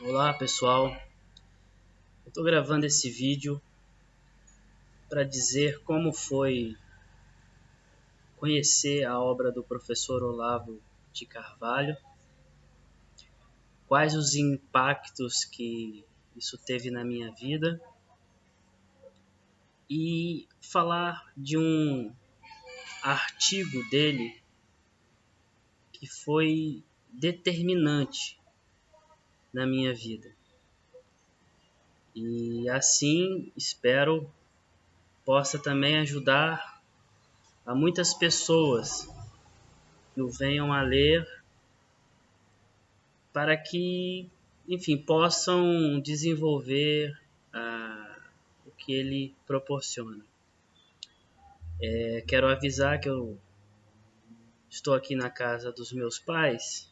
Olá pessoal, eu estou gravando esse vídeo para dizer como foi conhecer a obra do professor Olavo de Carvalho, quais os impactos que isso teve na minha vida e falar de um artigo dele que foi determinante na minha vida. E assim espero possa também ajudar a muitas pessoas que o venham a ler para que, enfim, possam desenvolver o que ele proporciona. Quero avisar que eu estou aqui na casa dos meus pais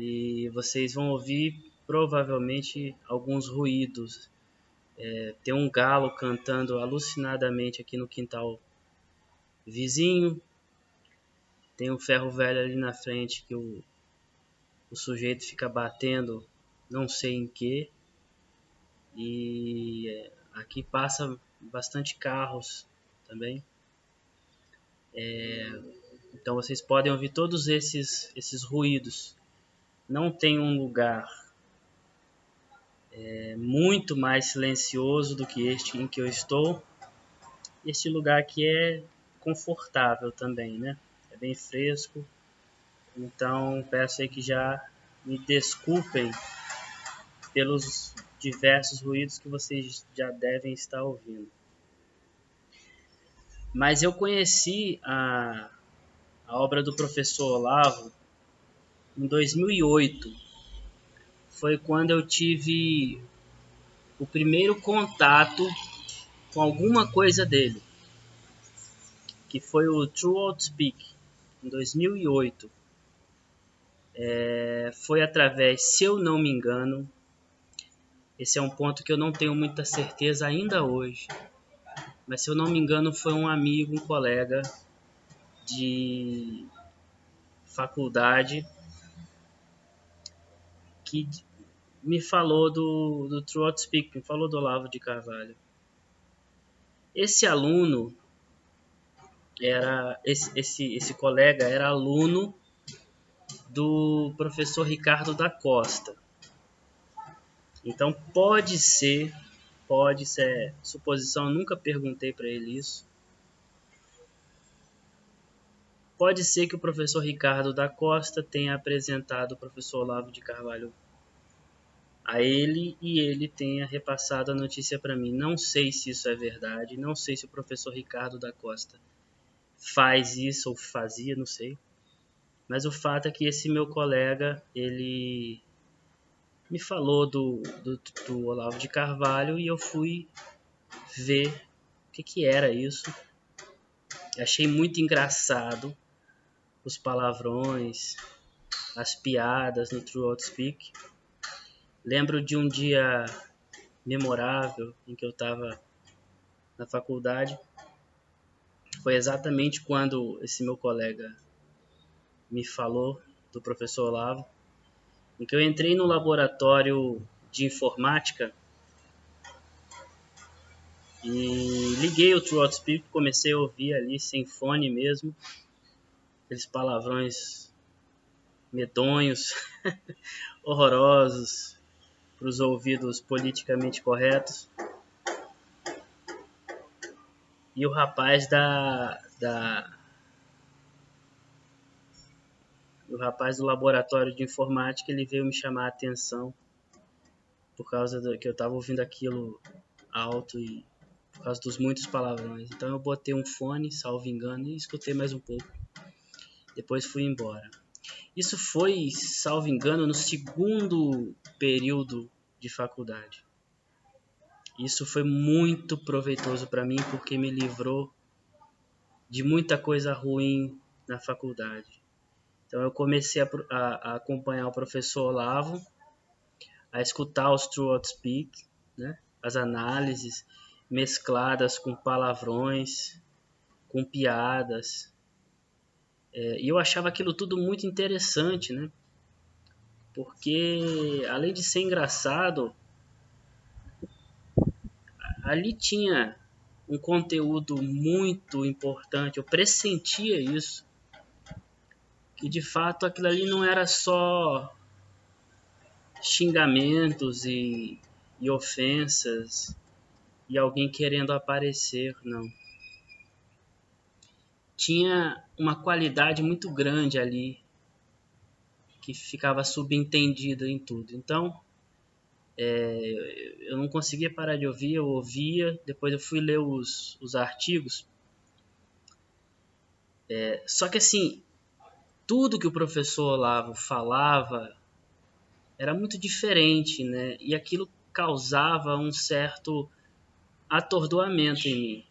e vocês vão ouvir provavelmente alguns ruídos. Tem um galo cantando alucinadamente aqui no quintal vizinho, tem um ferro velho ali na frente que o sujeito fica batendo não sei em que, e aqui passa bastante carros também. Então vocês podem ouvir todos esses ruídos. Não tem um lugar muito mais silencioso do que este em que eu estou. Este lugar aqui é confortável também, né? É bem fresco. Então peço aí que já me desculpem pelos diversos ruídos que vocês já devem estar ouvindo. Mas eu conheci a obra do professor Olavo em 2008. Foi quando eu tive o primeiro contato com alguma coisa dele, que foi o True Outspeak, em 2008. Foi através, se eu não me engano, esse é um ponto que eu não tenho muita certeza ainda hoje, mas se eu não me engano foi um amigo, um colega de faculdade que me falou do True Outspeak, me falou do Olavo de Carvalho. Esse aluno esse colega era aluno do professor Ricardo da Costa. Então pode ser suposição, eu nunca perguntei para ele isso. Pode ser que o professor Ricardo da Costa tenha apresentado o professor Olavo de Carvalho a ele e ele tenha repassado a notícia para mim. Não sei se isso é verdade, não sei se o professor Ricardo da Costa faz isso ou fazia, não sei. Mas o fato é que esse meu colega, ele me falou do Olavo de Carvalho e eu fui ver o que era isso. Achei muito engraçado os palavrões, as piadas no True Outspeak. Lembro de um dia memorável em que eu estava na faculdade. Foi exatamente quando esse meu colega me falou do professor Olavo, em que eu entrei no laboratório de informática e liguei o True Outspeak, comecei a ouvir ali sem fone mesmo, aqueles palavrões medonhos, horrorosos para os ouvidos politicamente corretos. E o rapaz o rapaz do laboratório de informática, ele veio me chamar a atenção por causa que eu estava ouvindo aquilo alto e por causa dos muitos palavrões. Então eu botei um fone, salvo engano, e escutei mais um pouco. Depois fui embora. Isso foi, salvo engano, no segundo período de faculdade. Isso foi muito proveitoso para mim porque me livrou de muita coisa ruim na faculdade. Então eu comecei a acompanhar o professor Olavo, a escutar os True Outspeak, né? As análises mescladas com palavrões, com piadas. E eu achava aquilo tudo muito interessante, né? porque além de ser engraçado, ali tinha um conteúdo muito importante. Eu pressentia isso, que de fato aquilo ali não era só xingamentos e ofensas e alguém querendo aparecer, não. Tinha uma qualidade muito grande ali que ficava subentendida em tudo. Então, eu não conseguia parar de ouvir, eu ouvia, depois eu fui ler os artigos. Só que assim, tudo que o professor Olavo falava era muito diferente, né? E aquilo causava um certo atordoamento em mim.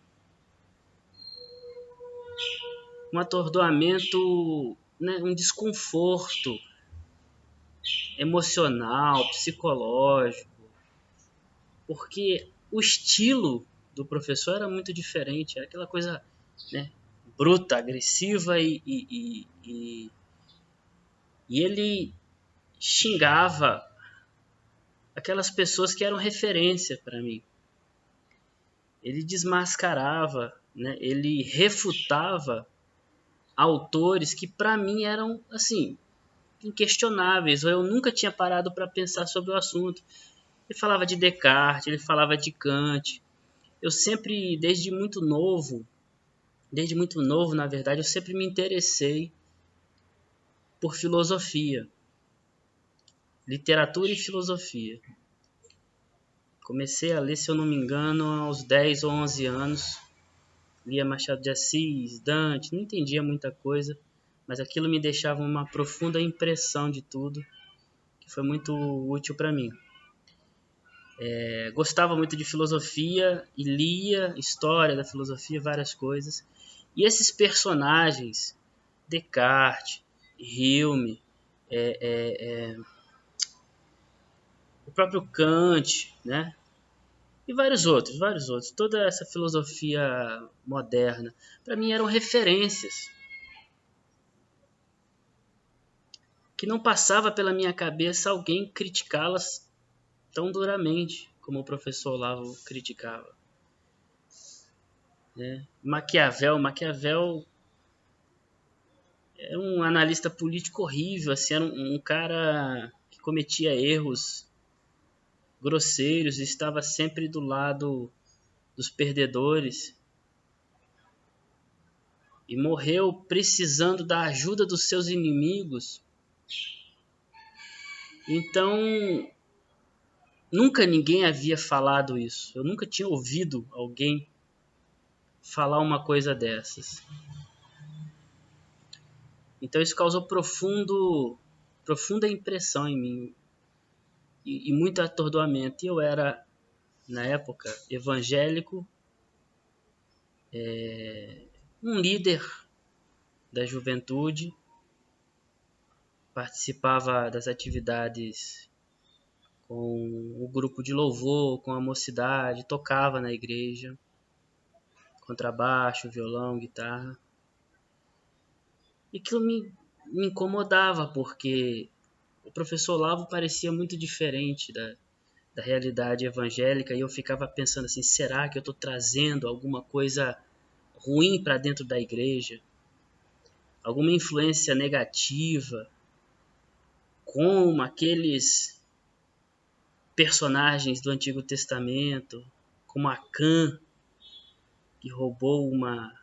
Um atordoamento, né? Um desconforto emocional, psicológico, porque o estilo do professor era muito diferente, era aquela coisa, né, bruta, agressiva e ele xingava aquelas pessoas que eram referência para mim. Ele desmascarava, né, ele refutava autores que para mim eram assim inquestionáveis, ou eu nunca tinha parado para pensar sobre o assunto. Ele falava de Descartes, ele falava de Kant. Eu sempre, desde muito novo, na verdade, eu sempre me interessei por filosofia, literatura e filosofia. Comecei a ler, se eu não me engano, aos 10 ou 11 anos. Lia Machado de Assis, Dante, não entendia muita coisa, mas aquilo me deixava uma profunda impressão de tudo, que foi muito útil para mim. Gostava muito de filosofia e lia história da filosofia, várias coisas. E esses personagens, Descartes, Hume, o próprio Kant, né? E vários outros. Toda essa filosofia moderna, para mim eram referências que não passava pela minha cabeça alguém criticá-las tão duramente como o professor Olavo criticava. Né? Maquiavel era um analista político horrível, assim, era um cara que cometia erros grosseiros e estava sempre do lado dos perdedores. E morreu precisando da ajuda dos seus inimigos. Então, nunca ninguém havia falado isso. Eu nunca tinha ouvido alguém falar uma coisa dessas. Então isso causou profunda impressão em mim e muito atordoamento. E eu era, na época, evangélico, um líder da juventude, participava das atividades com o grupo de louvor, com a mocidade, tocava na igreja, contrabaixo, violão, guitarra. E aquilo me incomodava, porque o professor Olavo parecia muito diferente da realidade evangélica, e eu ficava pensando assim, será que eu estou trazendo alguma coisa ruim para dentro da igreja? Alguma influência negativa? Como aqueles personagens do Antigo Testamento, como Acã, que roubou uma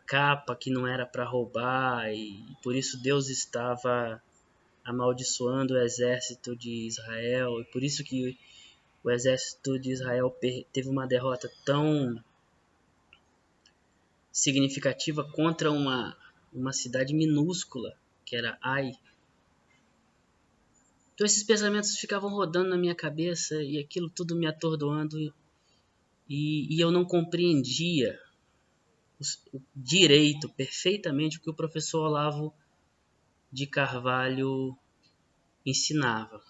capa que não era para roubar, e por isso Deus estava amaldiçoando o exército de Israel, e por isso que o exército de Israel teve uma derrota tão significativa contra uma cidade minúscula, que era Ai. Então esses pensamentos ficavam rodando na minha cabeça e aquilo tudo me atordoando e eu não compreendia direito, perfeitamente, o que o professor Olavo de Carvalho ensinava.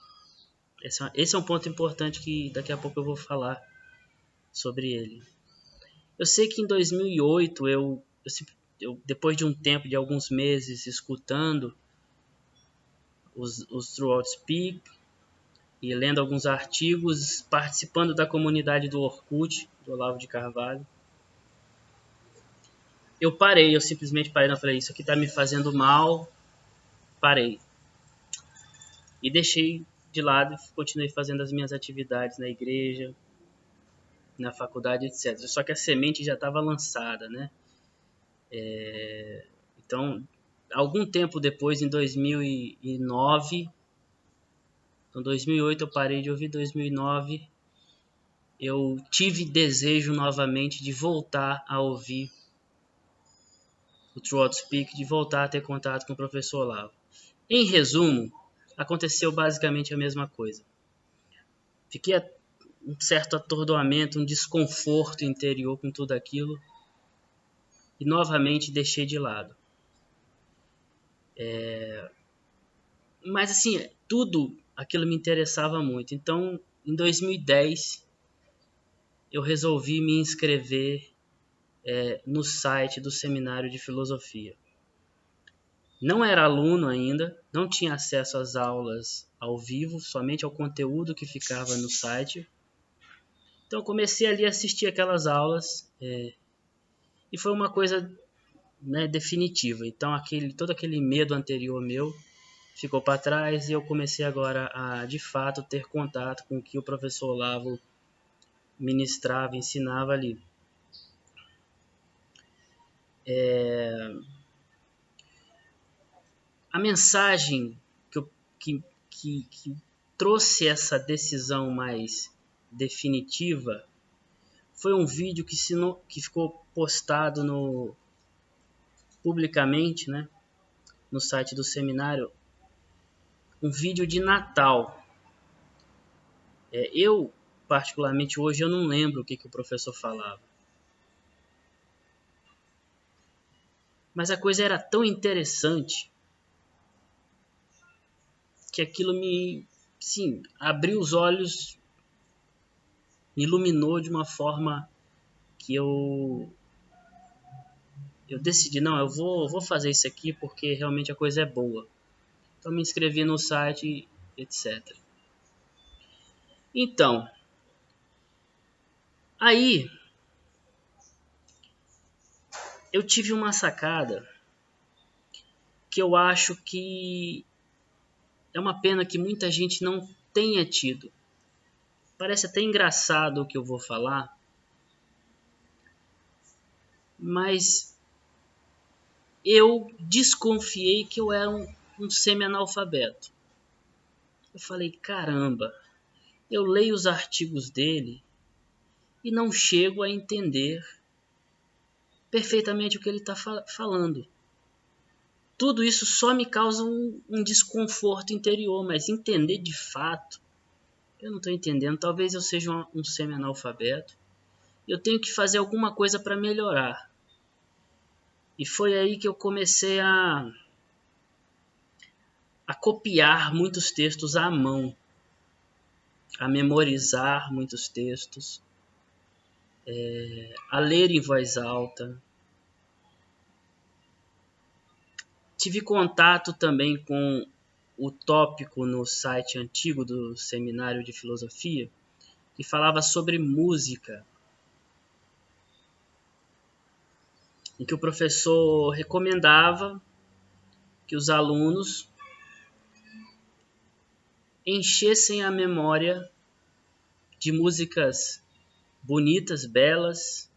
Esse é um ponto importante que daqui a pouco eu vou falar sobre ele. Eu sei que em 2008, eu depois de um tempo, de alguns meses, escutando os Throughout Speak e lendo alguns artigos, participando da comunidade do Orkut, do Olavo de Carvalho. Eu simplesmente parei, não falei, isso aqui tá me fazendo mal, parei. E deixei de lado e continuei fazendo as minhas atividades na igreja, na faculdade, etc. Só que a semente já estava lançada, né? Então, algum tempo depois, em 2009, então 2008 eu parei de ouvir, 2009 eu tive desejo novamente de voltar a ouvir o Throughout Speak, de voltar a ter contato com o professor Olavo. Em resumo, aconteceu basicamente a mesma coisa. Fiquei um certo atordoamento, um desconforto interior com tudo aquilo e novamente deixei de lado. Mas assim, tudo aquilo me interessava muito. Então, em 2010, eu resolvi me inscrever no site do Seminário de Filosofia. Não era aluno ainda, não tinha acesso às aulas ao vivo, somente ao conteúdo que ficava no site. Então, eu comecei ali a assistir aquelas aulas e foi uma coisa, né, definitiva. Então, todo aquele medo anterior meu ficou para trás e eu comecei agora a, de fato, ter contato com o que o professor Olavo ministrava, ensinava ali. A mensagem que trouxe essa decisão mais definitiva foi um vídeo que ficou postado publicamente, né, no site do seminário, um vídeo de Natal. Eu, particularmente hoje, eu não lembro o que o professor falava. Mas a coisa era tão interessante que aquilo sim, abriu os olhos, me iluminou de uma forma que eu decidi, não, eu vou fazer isso aqui porque realmente a coisa é boa. Então me inscrevi no site, etc. Então, aí eu tive uma sacada que eu acho que é uma pena que muita gente não tenha tido. Parece até engraçado o que eu vou falar, mas eu desconfiei que eu era um semi-analfabeto. Eu falei, caramba, eu leio os artigos dele e não chego a entender perfeitamente o que ele está falando. Tudo isso só me causa um desconforto interior, mas entender de fato, eu não estou entendendo. Talvez eu seja um semi-analfabeto. Eu tenho que fazer alguma coisa para melhorar. E foi aí que eu comecei a copiar muitos textos à mão, a memorizar muitos textos, a ler em voz alta. Tive contato também com o tópico no site antigo do Seminário de Filosofia, que falava sobre música, em que o professor recomendava que os alunos enchessem a memória de músicas bonitas, belas,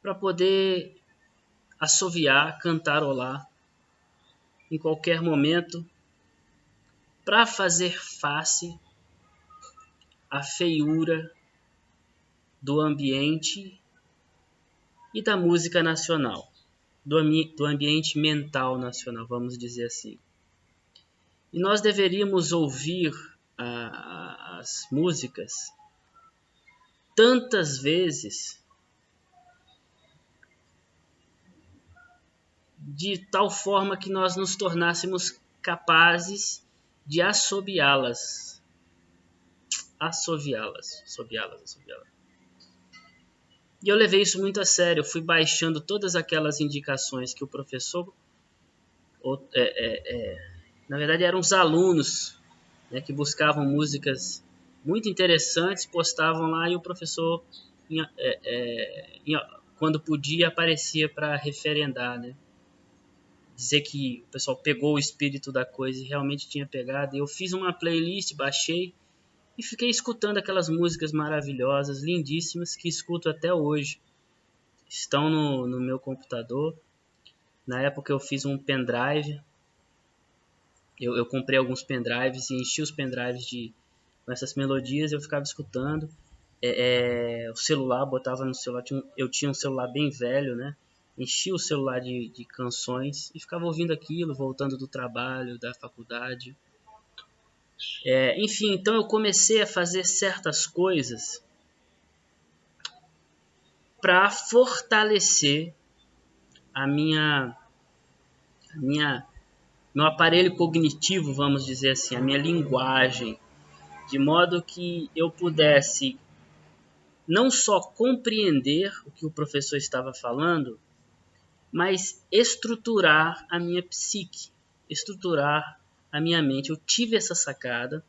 para poder assoviar, cantarolar em qualquer momento, para fazer face à feiura do ambiente e da música nacional, do ambiente mental nacional, vamos dizer assim. E nós deveríamos ouvir as músicas tantas vezes, de tal forma que nós nos tornássemos capazes de assobiá-las. Assoviá-las. E eu levei isso muito a sério. Eu fui baixando todas aquelas indicações que o professor na verdade eram os alunos, né, que buscavam músicas muito interessantes, postavam lá e o professor, quando podia, aparecia para referendar, né? Dizer que o pessoal pegou o espírito da coisa e realmente tinha pegado. E eu fiz uma playlist, baixei e fiquei escutando aquelas músicas maravilhosas, lindíssimas, que escuto até hoje. Estão no meu computador. Na época eu fiz um pendrive. Eu comprei alguns pendrives e enchi os pendrives com essas melodias. Eu ficava escutando. O celular, botava no celular. Eu tinha um celular bem velho, né? Enchia o celular de canções e ficava ouvindo aquilo, voltando do trabalho, da faculdade. Enfim, então eu comecei a fazer certas coisas para fortalecer a meu aparelho cognitivo, vamos dizer assim, a minha linguagem, de modo que eu pudesse não só compreender o que o professor estava falando, mas estruturar a minha psique, estruturar a minha mente. Eu tive essa sacada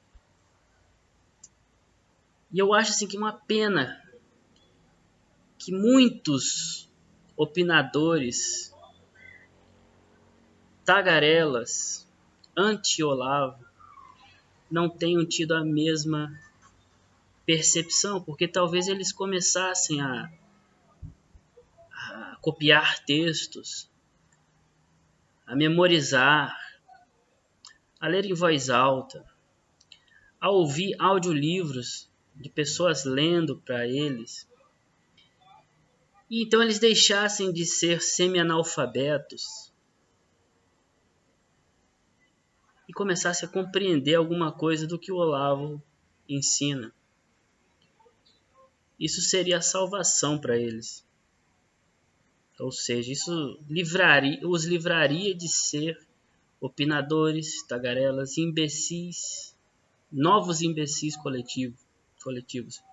e eu acho assim que é uma pena que muitos opinadores, tagarelas, anti-Olavo, não tenham tido a mesma percepção, porque talvez eles começassem a copiar textos, a memorizar, a ler em voz alta, a ouvir audiolivros de pessoas lendo para eles. E então eles deixassem de ser semi-analfabetos e começassem a compreender alguma coisa do que o Olavo ensina. Isso seria a salvação para eles. Ou seja, isso os livraria de ser opinadores, tagarelas, imbecis, novos imbecis coletivos.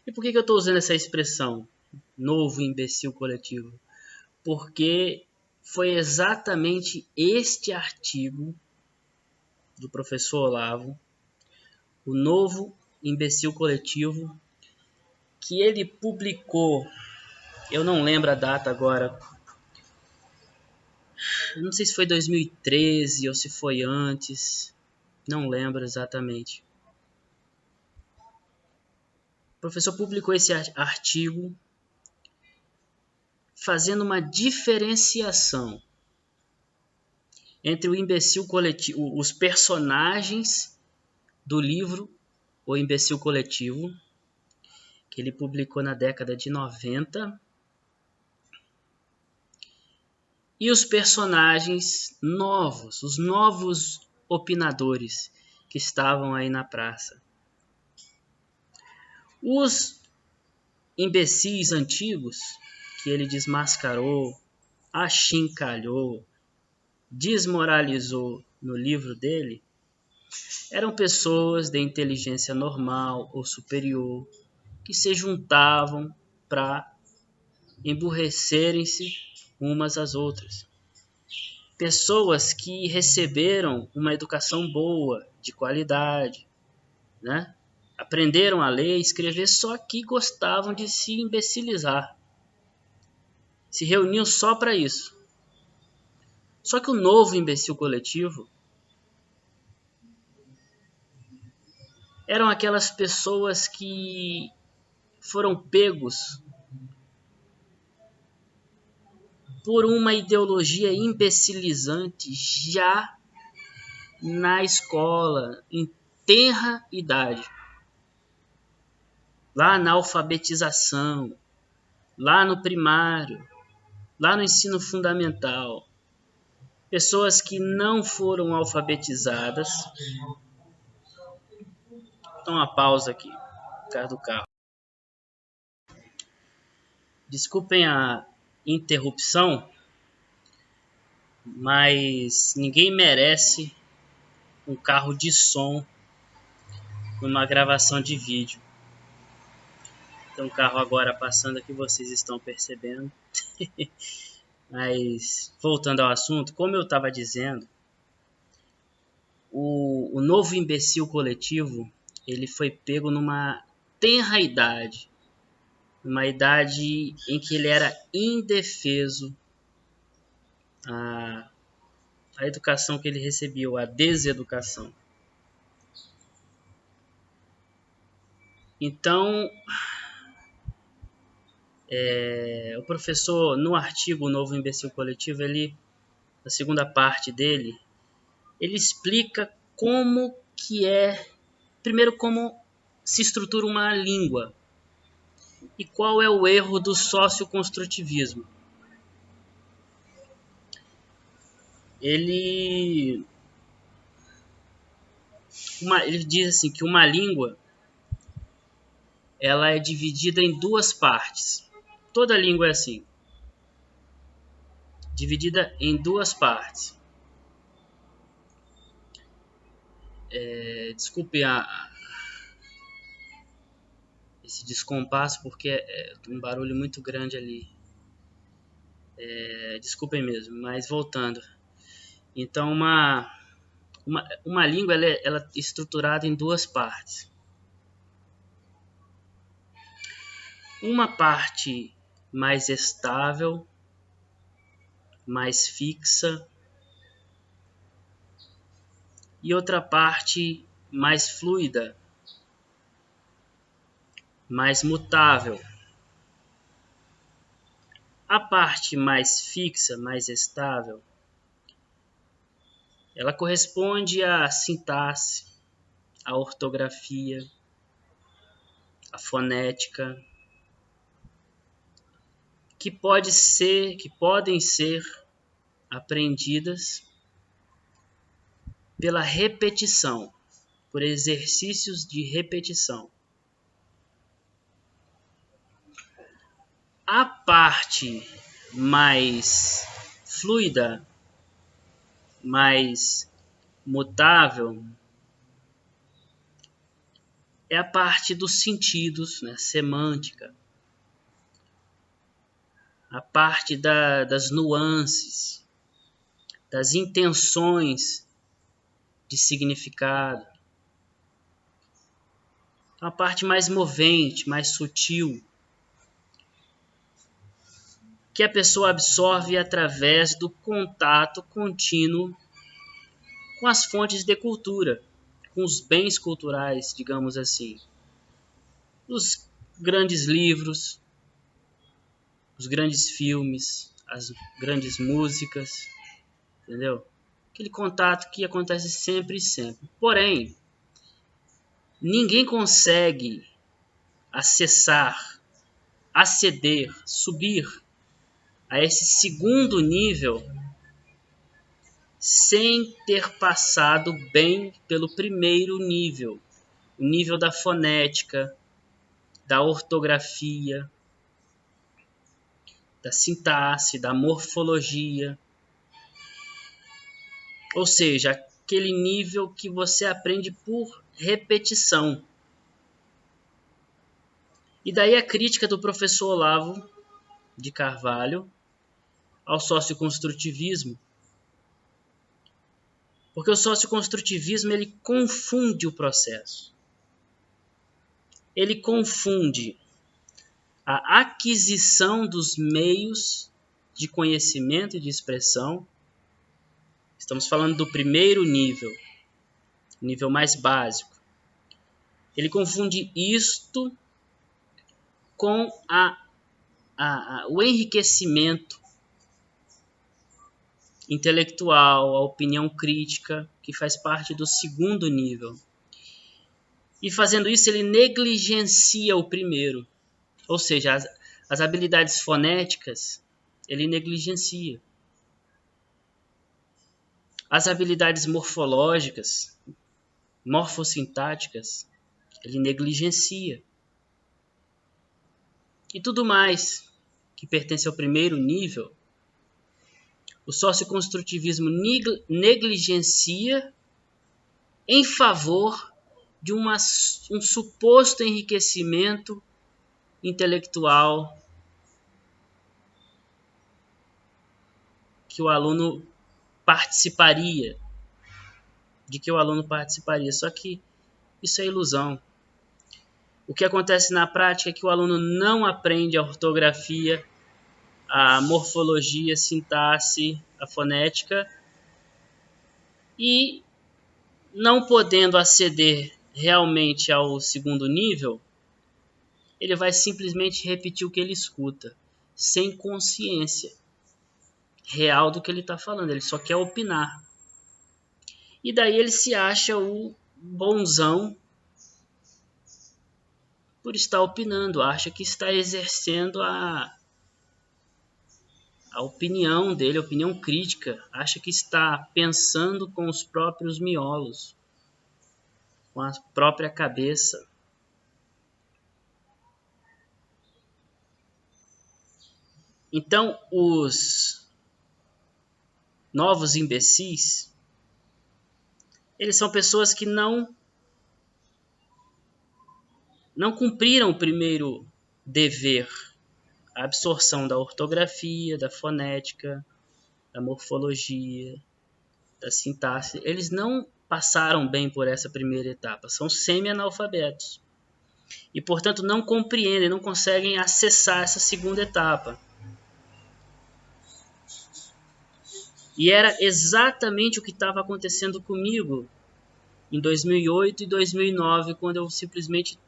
E por que eu estou usando essa expressão, novo imbecil coletivo? Porque foi exatamente este artigo do professor Olavo, o novo imbecil coletivo, que ele publicou, eu não lembro a data agora, não sei se foi 2013 ou se foi antes, não lembro exatamente. O professor publicou esse artigo fazendo uma diferenciação entre o imbecil coletivo, os personagens do livro O Imbecil Coletivo, que ele publicou na década de 90, e os personagens novos, os novos opinadores que estavam aí na praça. Os imbecis antigos, que ele desmascarou, achincalhou, desmoralizou no livro dele, eram pessoas de inteligência normal ou superior que se juntavam para emburrecerem-se umas às outras. Pessoas que receberam uma educação boa, de qualidade, né? Aprenderam a ler e escrever, só que gostavam de se imbecilizar. Se reuniam só para isso. Só que o novo imbecil coletivo eram aquelas pessoas que foram pegos por uma ideologia imbecilizante já na escola, em tenra idade. Lá na alfabetização, lá no primário, lá no ensino fundamental. Pessoas que não foram alfabetizadas. Então, uma pausa aqui, por causa do carro. Desculpem a interrupção, mas ninguém merece um carro de som numa gravação de vídeo. Tem um carro agora passando aqui, vocês estão percebendo. Mas, voltando ao assunto, como eu estava dizendo, o novo imbecil coletivo, ele foi pego numa tenra idade, numa idade em que ele era indefeso à, à educação que ele recebeu, à deseducação. Então, o professor, no artigo Novo Imbecil Coletivo, ele, na segunda parte dele, ele explica como que primeiro, como se estrutura uma língua e qual é o erro do socioconstrutivismo. Ele diz assim que uma língua ela é dividida em duas partes. Toda língua é assim, dividida em duas partes. Desculpe esse descompasso, porque é um barulho muito grande ali. Desculpem mesmo, mas voltando. Então, uma língua ela é estruturada em duas partes. Uma parte mais estável, mais fixa, e outra parte mais fluida, mais mutável. A parte mais fixa, mais estável, ela corresponde à sintaxe, à ortografia, à fonética, que podem ser aprendidas pela repetição, por exercícios de repetição. A parte mais fluida, mais mutável, é a parte dos sentidos, né? Semântica, a parte das nuances, das intenções de significado, a parte mais movente, mais sutil, que a pessoa absorve através do contato contínuo com as fontes de cultura, com os bens culturais, digamos assim. Os grandes livros, os grandes filmes, as grandes músicas, entendeu? Aquele contato que acontece sempre e sempre. Porém, ninguém consegue acessar, aceder, subir a esse segundo nível sem ter passado bem pelo primeiro nível, o nível da fonética, da ortografia, da sintaxe, da morfologia. Ou seja, aquele nível que você aprende por repetição. E daí a crítica do professor Olavo de Carvalho ao socioconstrutivismo. Porque o socioconstrutivismo ele confunde o processo. Ele confunde a aquisição dos meios de conhecimento e de expressão. Estamos falando do primeiro nível, nível mais básico. Ele confunde isto com o enriquecimento intelectual, a opinião crítica, que faz parte do segundo nível. E fazendo isso, ele negligencia o primeiro. Ou seja, as habilidades fonéticas, ele negligencia. As habilidades morfológicas, morfossintáticas, ele negligencia. E tudo mais que pertence ao primeiro nível, o socioconstrutivismo negligencia em favor de um suposto enriquecimento intelectual que o aluno participaria, só que isso é ilusão. O que acontece na prática é que o aluno não aprende a ortografia, a morfologia, a sintaxe, a fonética, e não podendo aceder realmente ao segundo nível, ele vai simplesmente repetir o que ele escuta, sem consciência real do que ele está falando, ele só quer opinar. E daí ele se acha o bonzão por estar opinando, acha que está exercendo a opinião dele, a opinião crítica, acha que está pensando com os próprios miolos, com a própria cabeça. Então, os novos imbecis, eles são pessoas que não cumpriram o primeiro dever, a absorção da ortografia, da fonética, da morfologia, da sintaxe. Eles não passaram bem por essa primeira etapa, são semi-analfabetos. E, portanto, não compreendem, não conseguem acessar essa segunda etapa. E era exatamente o que estava acontecendo comigo em 2008 e 2009, quando eu simplesmente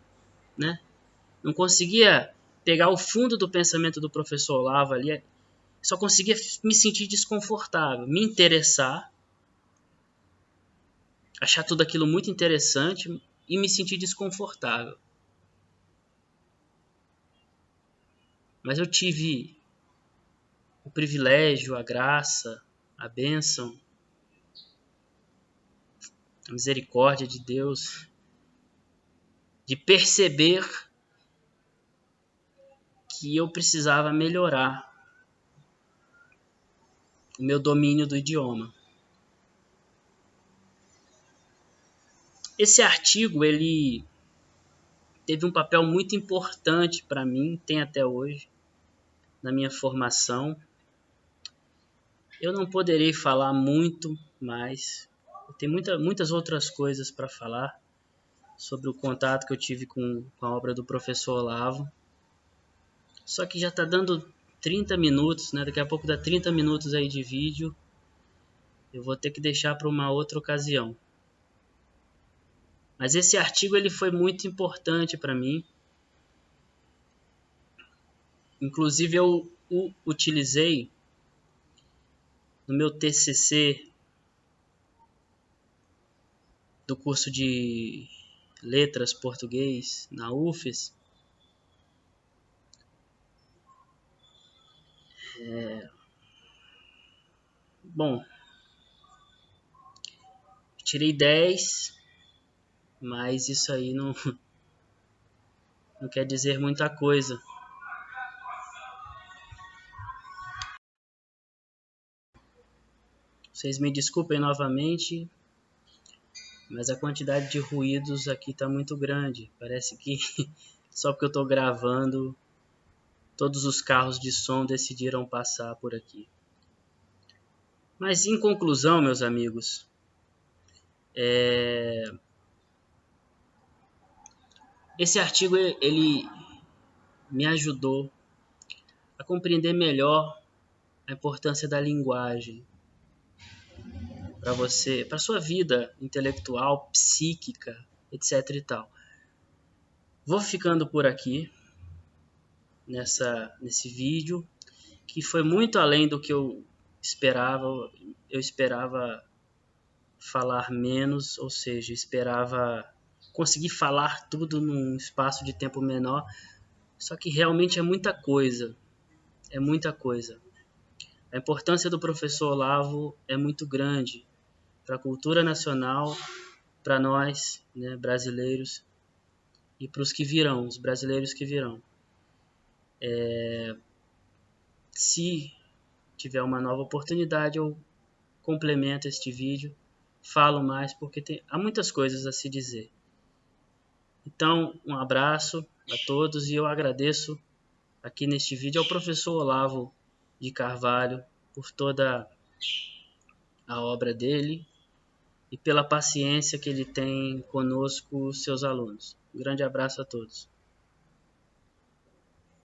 não conseguia pegar o fundo do pensamento do professor Olavo ali, só conseguia me sentir desconfortável, me interessar, achar tudo aquilo muito interessante e me sentir desconfortável. Mas eu tive o privilégio, a graça, a bênção, a misericórdia de Deus de perceber que eu precisava melhorar o meu domínio do idioma. Esse artigo, ele teve um papel muito importante para mim, tem até hoje, na minha formação. Eu não poderei falar muito mais, tem muitas outras coisas para falar sobre o contato que eu tive com a obra do professor Olavo. Só que já está dando 30 minutos, né? Daqui a pouco dá 30 minutos aí de vídeo. Eu vou ter que deixar para uma outra ocasião. Mas esse artigo ele foi muito importante para mim. Inclusive eu o utilizei no meu TCC do curso de Letras Português na UFES. Bom, tirei 10, mas isso aí não quer dizer muita coisa. Vocês me desculpem novamente, mas a quantidade de ruídos aqui está muito grande. Parece que só porque eu estou gravando, todos os carros de som decidiram passar por aqui. Mas em conclusão, meus amigos, esse artigo ele me ajudou a compreender melhor a importância da linguagem para você, para sua vida intelectual, psíquica, etc e tal. Vou ficando por aqui nesse vídeo, que foi muito além do que eu esperava. Eu esperava falar menos, ou seja, esperava conseguir falar tudo num espaço de tempo menor, só que realmente é muita coisa. É muita coisa. A importância do professor Olavo é muito grande para a cultura nacional, para nós, né, brasileiros, e para os que virão, os brasileiros que virão. Se tiver uma nova oportunidade, eu complemento este vídeo, falo mais, porque há muitas coisas a se dizer. Então, um abraço a todos e eu agradeço aqui neste vídeo ao professor Olavo de Carvalho, por toda a obra dele e pela paciência que ele tem conosco, seus alunos. Um grande abraço a todos.